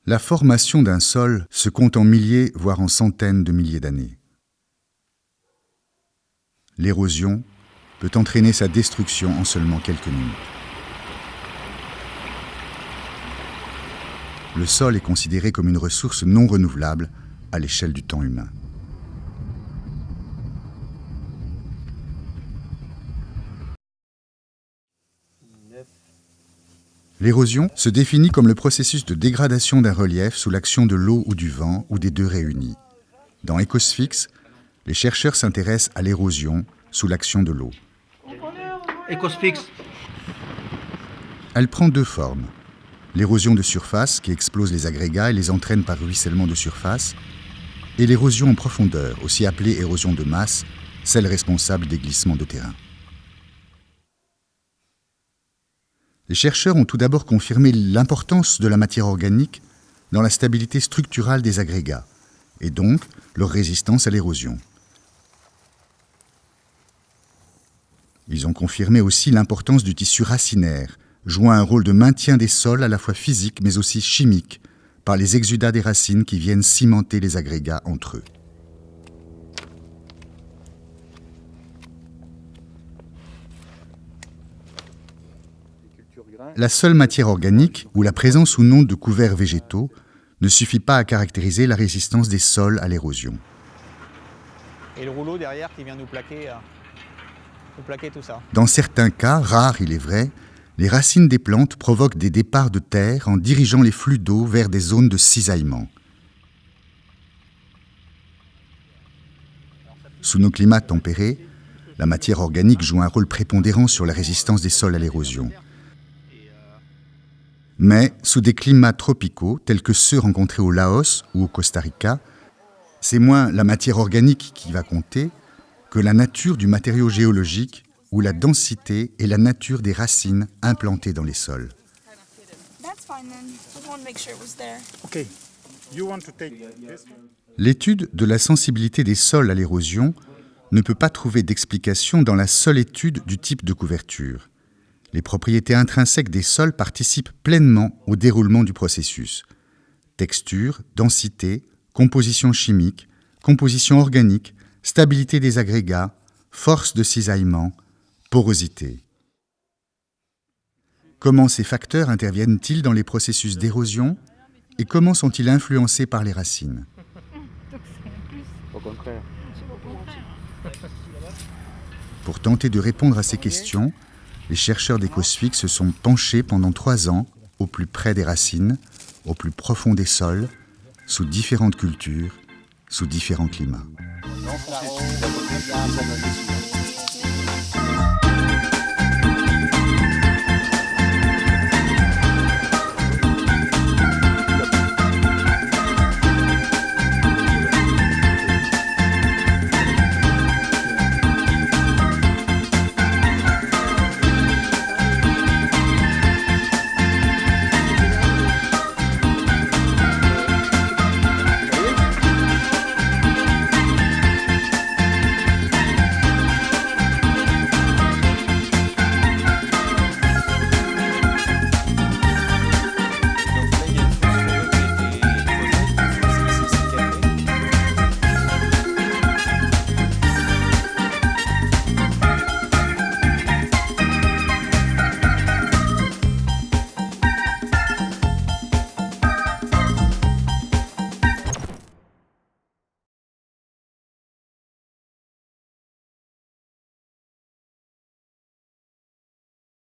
La formation d'un sol se compte en milliers, voire en centaines de milliers d'années. L'érosion peut entraîner sa destruction en seulement quelques minutes. Le sol est considéré comme une ressource non renouvelable à l'échelle du temps humain. L'érosion se définit comme le processus de dégradation d'un relief sous l'action de l'eau ou du vent ou des deux réunis. Dans Ecosphyx, les chercheurs s'intéressent à l'érosion sous l'action de l'eau. Ecosphyx. Elle prend deux formes. L'érosion de surface qui explose les agrégats et les entraîne par ruissellement de surface, et l'érosion en profondeur, aussi appelée érosion de masse, celle responsable des glissements de terrain. Les chercheurs ont tout d'abord confirmé l'importance de la matière organique dans la stabilité structurale des agrégats, et donc leur résistance à l'érosion. Ils ont confirmé aussi l'importance du tissu racinaire, jouant un rôle de maintien des sols à la fois physique mais aussi chimique, par les exudats des racines qui viennent cimenter les agrégats entre eux. La seule matière organique, ou la présence ou non de couverts végétaux, ne suffit pas à caractériser la résistance des sols à l'érosion. Et le rouleau derrière qui vient nous plaquer tout ça. Dans certains cas, rares il est vrai, les racines des plantes provoquent des départs de terre en dirigeant les flux d'eau vers des zones de cisaillement. Sous nos climats tempérés, la matière organique joue un rôle prépondérant sur la résistance des sols à l'érosion. Mais sous des climats tropicaux, tels que ceux rencontrés au Laos ou au Costa Rica, c'est moins la matière organique qui va compter que la nature du matériau géologique ou la densité et la nature des racines implantées dans les sols. L'étude de la sensibilité des sols à l'érosion ne peut pas trouver d'explication dans la seule étude du type de couverture. Les propriétés intrinsèques des sols participent pleinement au déroulement du processus. Texture, densité, composition chimique, composition organique, stabilité des agrégats, force de cisaillement, porosité. Comment ces facteurs interviennent-ils dans les processus d'érosion et comment sont-ils influencés par les racines ? Au contraire. Pour tenter de répondre à ces questions, les chercheurs d'Ecosphyx se sont penchés pendant 3 ans au plus près des racines, au plus profond des sols, sous différentes cultures, sous différents climats.